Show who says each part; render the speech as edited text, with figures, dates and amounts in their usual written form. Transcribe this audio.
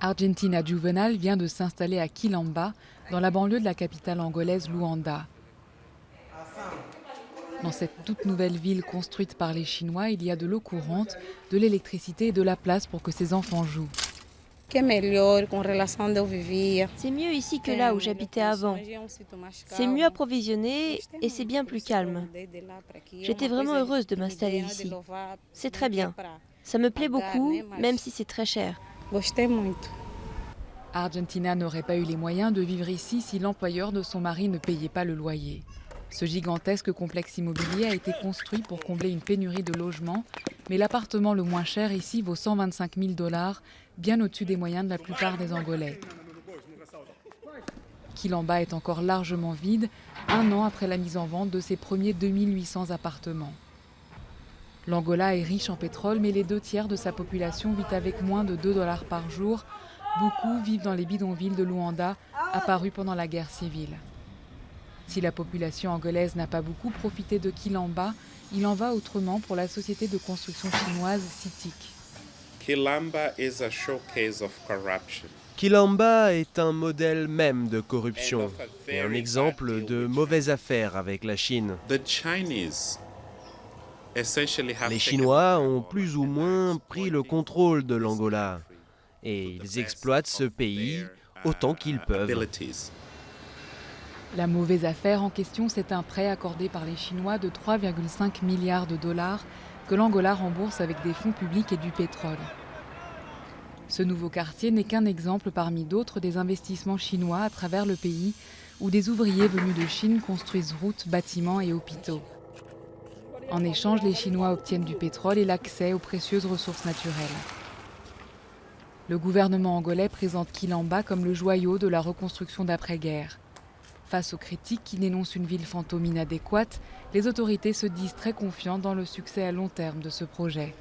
Speaker 1: Argentina Juvenal vient de s'installer à Quilamba, dans la banlieue de la capitale angolaise Luanda. Dans cette toute nouvelle ville construite par les Chinois, il y a de l'eau courante, de l'électricité et de la place pour que ses enfants jouent.
Speaker 2: C'est mieux ici que là où j'habitais avant. C'est mieux approvisionné et c'est bien plus calme. J'étais vraiment heureuse de m'installer ici. C'est très bien. Ça me plaît beaucoup, même si c'est très cher.
Speaker 1: Argentina n'aurait pas eu les moyens de vivre ici si l'employeur de son mari ne payait pas le loyer. Ce gigantesque complexe immobilier a été construit pour combler une pénurie de logements, mais l'appartement le moins cher ici vaut 125 000 $, bien au-dessus des moyens de la plupart des Angolais. Quilamba est encore largement vide, un an après la mise en vente de ses premiers 2800 appartements. L'Angola est riche en pétrole, mais les 2/3 de sa population vit avec moins de 2 $ par jour. Beaucoup vivent dans les bidonvilles de Luanda, apparus pendant la guerre civile. Si la population angolaise n'a pas beaucoup profité de Quilamba, il en va autrement pour la société de construction chinoise CITIC.
Speaker 3: Quilamba est un modèle même de corruption et un exemple de mauvaise affaire avec la Chine. Les Chinois ont plus ou moins pris le contrôle de l'Angola et ils exploitent ce pays autant qu'ils peuvent.
Speaker 1: La mauvaise affaire en question, c'est un prêt accordé par les Chinois de 3,5 milliards de dollars que l'Angola rembourse avec des fonds publics et du pétrole. Ce nouveau quartier n'est qu'un exemple parmi d'autres des investissements chinois à travers le pays où des ouvriers venus de Chine construisent routes, bâtiments et hôpitaux. En échange, les Chinois obtiennent du pétrole et l'accès aux précieuses ressources naturelles. Le gouvernement angolais présente Quilamba comme le joyau de la reconstruction d'après-guerre. Face aux critiques qui dénoncent une ville fantôme inadéquate, les autorités se disent très confiantes dans le succès à long terme de ce projet.